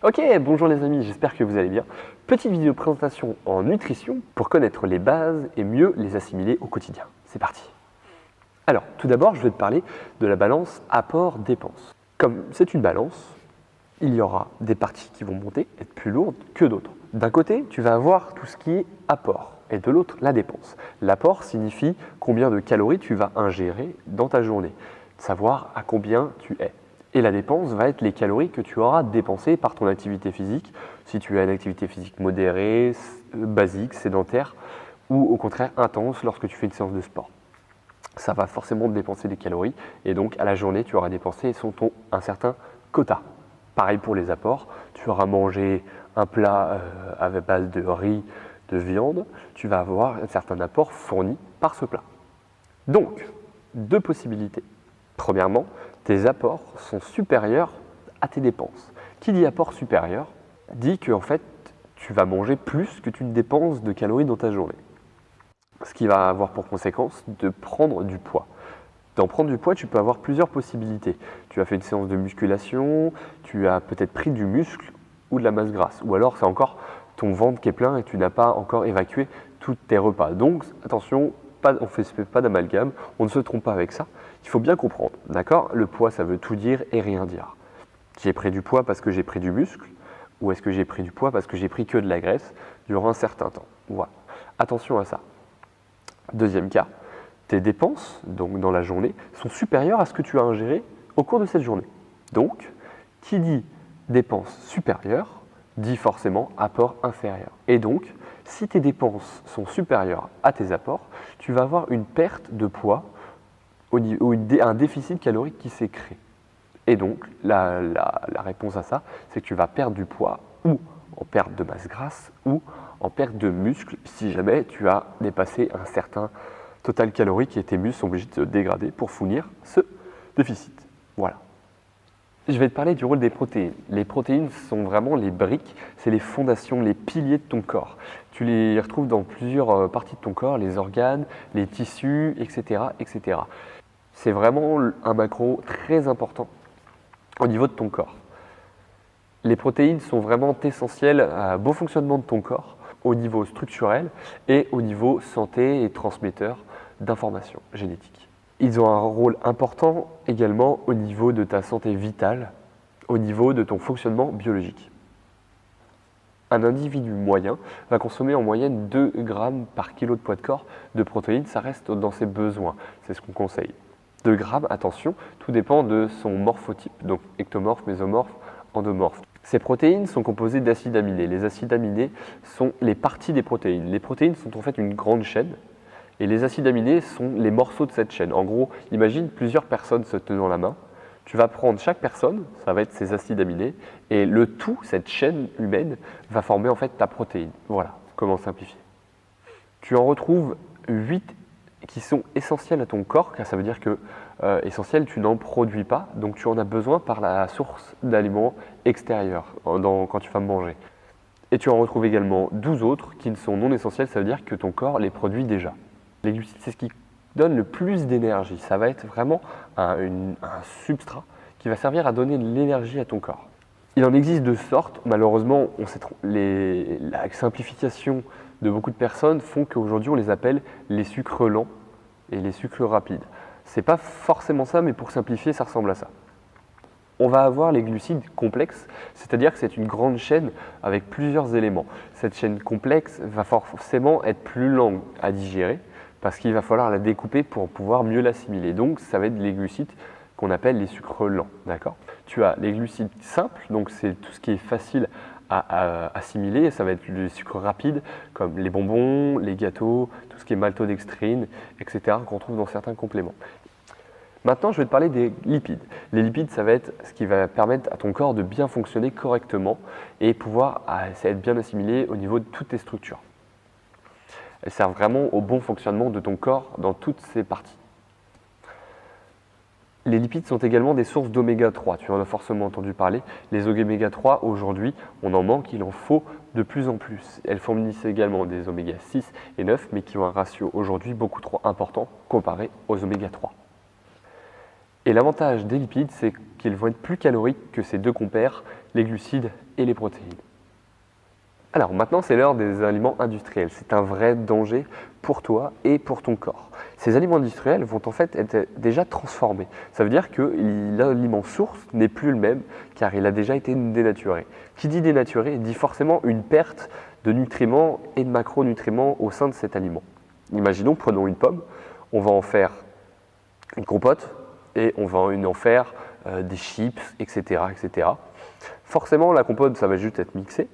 Ok, bonjour les amis, j'espère que vous allez bien. Petite vidéo présentation en nutrition pour connaître les bases et mieux les assimiler au quotidien. C'est parti. Alors, tout d'abord, je vais te parler de la balance apport-dépense. Comme c'est une balance, il y aura des parties qui vont monter, être plus lourdes que d'autres. D'un côté, tu vas avoir tout ce qui est apport et de l'autre, la dépense. L'apport signifie combien de calories tu vas ingérer dans ta journée, savoir à combien tu es. Et la dépense va être les calories que tu auras dépensées par ton activité physique, si tu as une activité physique modérée, basique, sédentaire, ou au contraire intense lorsque tu fais une séance de sport. Ça va forcément dépenser des calories, et donc à la journée, tu auras dépensé un certain quota. Pareil pour les apports, tu auras mangé un plat à base de riz, de viande, tu vas avoir un certain apport fourni par ce plat. Donc, deux possibilités. Premièrement, tes apports sont supérieurs à tes dépenses. Qui dit apport supérieur dit que en fait, tu vas manger plus que tu ne dépenses de calories dans ta journée. Ce qui va avoir pour conséquence de prendre du poids. D'en prendre du poids, tu peux avoir plusieurs possibilités. Tu as fait une séance de musculation, tu as peut-être pris du muscle ou de la masse grasse. Ou alors c'est encore ton ventre qui est plein et tu n'as pas encore évacué tous tes repas. Donc attention, on ne fait pas d'amalgame, on ne se trompe pas avec ça. Il faut bien comprendre, d'accord? Le poids, ça veut tout dire et rien dire. J'ai pris du poids parce que j'ai pris du muscle, ou est-ce que j'ai pris du poids parce que j'ai pris que de la graisse durant un certain temps? Voilà. Attention à ça. Deuxième cas, tes dépenses, donc dans la journée, sont supérieures à ce que tu as ingéré au cours de cette journée. Donc, qui dit dépenses supérieures, dit forcément apport inférieur. Et donc, si tes dépenses sont supérieures à tes apports, tu vas avoir une perte de poids, un déficit calorique qui s'est créé. Et donc, la réponse à ça, c'est que tu vas perdre du poids ou en perte de masse grasse ou en perte de muscle si jamais tu as dépassé un certain total calorique et tes muscles sont obligés de se dégrader pour fournir ce déficit. Voilà. Je vais te parler du rôle des protéines. Les protéines sont vraiment les briques, c'est les fondations, les piliers de ton corps. Tu les retrouves dans plusieurs parties de ton corps, les organes, les tissus, etc. etc. C'est vraiment un macro très important au niveau de ton corps. Les protéines sont vraiment essentielles à un bon fonctionnement de ton corps, au niveau structurel et au niveau santé et transmetteur d'informations génétiques. Ils ont un rôle important également au niveau de ta santé vitale, au niveau de ton fonctionnement biologique. Un individu moyen va consommer en moyenne 2 grammes par kilo de poids de corps de protéines, ça reste dans ses besoins, c'est ce qu'on conseille. 2 grammes, attention, tout dépend de son morphotype, donc ectomorphe, mésomorphe, endomorphe. Ces protéines sont composées d'acides aminés. Les acides aminés sont les parties des protéines. Les protéines sont en fait une grande chaîne et les acides aminés sont les morceaux de cette chaîne. En gros, imagine plusieurs personnes se tenant la main. Tu vas prendre chaque personne, ça va être ses acides aminés, et le tout, cette chaîne humaine, va former en fait ta protéine. Voilà, comment simplifier. Tu en retrouves 8 qui sont essentiels à ton corps, car ça veut dire que essentiel, tu n'en produis pas, donc tu en as besoin par la source d'aliments extérieurs quand tu vas manger. Et tu en retrouves également 12 autres qui sont non essentiels, ça veut dire que ton corps les produit déjà. Les glucides, c'est ce qui donne le plus d'énergie. Ça va être vraiment un substrat qui va servir à donner de l'énergie à ton corps. Il en existe de sortes. Malheureusement, la simplification de beaucoup de personnes font qu'aujourd'hui, on les appelle les sucres lents et les sucres rapides. C'est pas forcément ça, mais pour simplifier, ça ressemble à ça. On va avoir les glucides complexes, c'est-à-dire que c'est une grande chaîne avec plusieurs éléments. Cette chaîne complexe va forcément être plus longue à digérer parce qu'il va falloir la découper pour pouvoir mieux l'assimiler. Donc, ça va être les glucides qu'on appelle les sucres lents, d'accord? Tu as les glucides simples, donc c'est tout ce qui est facile à assimiler, ça va être les sucres rapides comme les bonbons, les gâteaux, tout ce qui est maltodextrine, etc. qu'on trouve dans certains compléments. Maintenant, je vais te parler des lipides. Les lipides, ça va être ce qui va permettre à ton corps de bien fonctionner correctement et pouvoir être bien assimilé au niveau de toutes tes structures. Elles servent vraiment au bon fonctionnement de ton corps dans toutes ses parties. Les lipides sont également des sources d'oméga 3, tu en as forcément entendu parler. Les oméga 3, aujourd'hui, on en manque, il en faut de plus en plus. Elles fournissent également des oméga 6 et 9, mais qui ont un ratio aujourd'hui beaucoup trop important comparé aux oméga 3. Et l'avantage des lipides, c'est qu'ils vont être plus caloriques que ces deux compères, les glucides et les protéines. Alors maintenant, c'est l'heure des aliments industriels. C'est un vrai danger pour toi et pour ton corps. Ces aliments industriels vont en fait être déjà transformés. Ça veut dire que l'aliment source n'est plus le même car il a déjà été dénaturé. Qui dit dénaturé dit forcément une perte de nutriments et de macronutriments au sein de cet aliment. Imaginons, prenons une pomme, on va en faire une compote et on va en faire des chips, etc., etc. Forcément, la compote, ça va juste être mixé.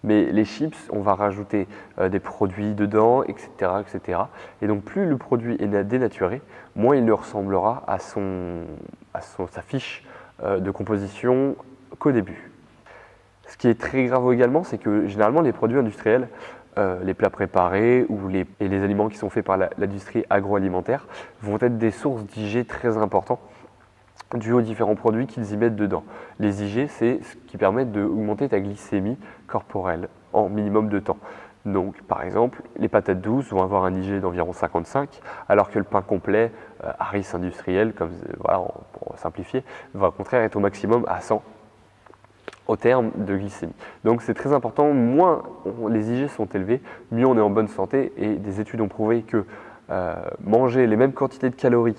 Mais les chips, on va rajouter des produits dedans, etc., etc. Et donc plus le produit est dénaturé, moins il ne ressemblera à sa fiche de composition qu'au début. Ce qui est très grave également, c'est que généralement les produits industriels, les plats préparés et les aliments qui sont faits par l'industrie agroalimentaire vont être des sources d'IG très importantes dû aux différents produits qu'ils y mettent dedans. Les IG, c'est ce qui permet d'augmenter ta glycémie corporelle en minimum de temps. Donc, par exemple, les patates douces vont avoir un IG d'environ 55, alors que le pain complet, Harris industriel, comme voilà, pour simplifier, va au contraire être au maximum à 100 au terme de glycémie. Donc c'est très important, moins les IG sont élevés, mieux on est en bonne santé, et des études ont prouvé que manger les mêmes quantités de calories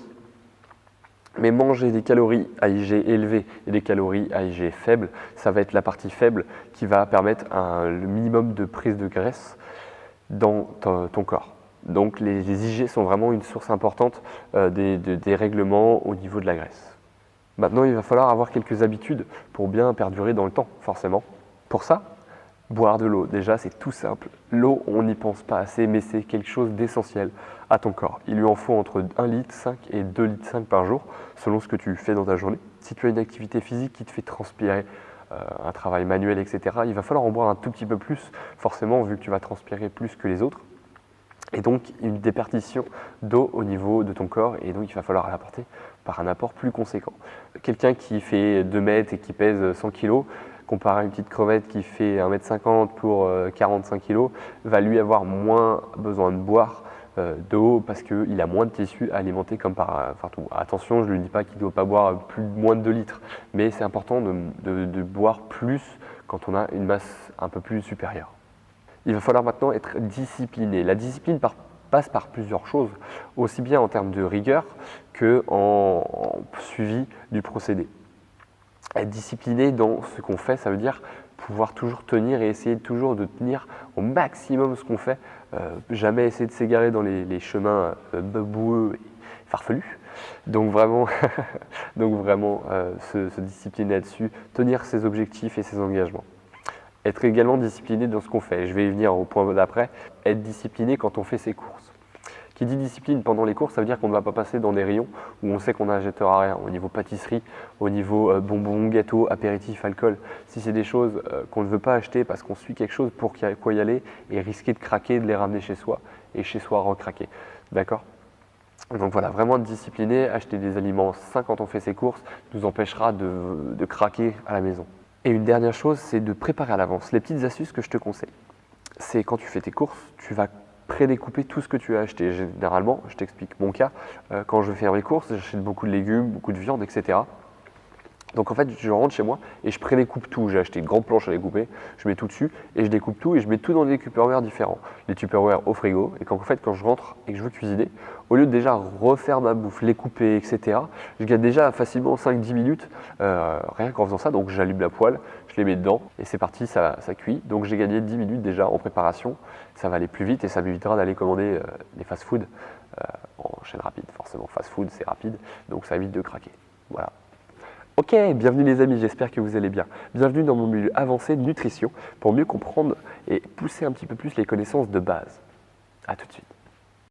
mais manger des calories à IG élevées et des calories à IG faibles, ça va être la partie faible qui va permettre le minimum de prise de graisse dans ton corps. Donc les IG sont vraiment une source importante des règlements au niveau de la graisse. Maintenant, il va falloir avoir quelques habitudes pour bien perdurer dans le temps, forcément. Pour ça, boire de l'eau. Déjà, c'est tout simple. L'eau, on n'y pense pas assez, mais c'est quelque chose d'essentiel à ton corps. Il lui en faut entre 1,5 litre et 2,5 litres par jour, selon ce que tu fais dans ta journée. Si tu as une activité physique qui te fait transpirer, un travail manuel, etc., il va falloir en boire un tout petit peu plus, forcément, vu que tu vas transpirer plus que les autres. Et donc, une déperdition d'eau au niveau de ton corps, et donc il va falloir l'apporter par un apport plus conséquent. Quelqu'un qui fait 2 mètres et qui pèse 100 kg, comparé à une petite crevette qui fait 1,50 m pour 45 kg, va lui avoir moins besoin de boire d'eau parce qu'il a moins de tissus à alimenter comme partout. Attention, je ne lui dis pas qu'il ne doit pas boire moins de 2 litres, mais c'est important de boire plus quand on a une masse un peu plus supérieure. Il va falloir maintenant être discipliné. La discipline passe par plusieurs choses, aussi bien en termes de rigueur qu'en suivi du procédé. Être discipliné dans ce qu'on fait, ça veut dire pouvoir toujours tenir et essayer toujours de tenir au maximum ce qu'on fait, jamais essayer de s'égarer dans les chemins boueux et farfelus. Donc vraiment, se discipliner là-dessus, tenir ses objectifs et ses engagements. Être également discipliné dans ce qu'on fait. Je vais y venir au point d'après. Être discipliné quand on fait ses courses. Qui dit discipline pendant les courses, ça veut dire qu'on ne va pas passer dans des rayons où on sait qu'on n'achètera rien. Au niveau pâtisserie, au niveau bonbons, gâteaux, apéritifs, alcool. Si c'est des choses qu'on ne veut pas acheter parce qu'on suit quelque chose pour y aller et risquer de craquer, de les ramener chez soi et chez soi recraquer. D'accord ? Donc voilà, vraiment être discipliné, acheter des aliments sains quand on fait ses courses nous empêchera de craquer à la maison. Et une dernière chose, c'est de préparer à l'avance. Les petites astuces que je te conseille, c'est quand tu fais tes courses, tu vas prédécouper tout ce que tu as acheté. Généralement, je t'explique mon cas, quand je vais faire mes courses, j'achète beaucoup de légumes, beaucoup de viande, etc. Donc en fait, je rentre chez moi et je prédécoupe tout. J'ai acheté une grande planche à découper, je mets tout dessus et je découpe tout et je mets tout dans des Tupperware différents. Les Tupperware au frigo, et quand je rentre et que je veux cuisiner, au lieu de déjà refaire ma bouffe, les couper, etc., je gagne déjà facilement 5-10 minutes rien qu'en faisant ça. Donc j'allume la poêle, je les mets dedans et c'est parti, ça cuit. Donc j'ai gagné 10 minutes déjà en préparation. Ça va aller plus vite et ça m'évitera d'aller commander des fast-food en chaîne rapide. Forcément, fast-food c'est rapide, donc ça évite de craquer. Voilà. Ok, bienvenue les amis, j'espère que vous allez bien. Bienvenue dans mon milieu avancé de nutrition pour mieux comprendre et pousser un petit peu plus les connaissances de base. A tout de suite.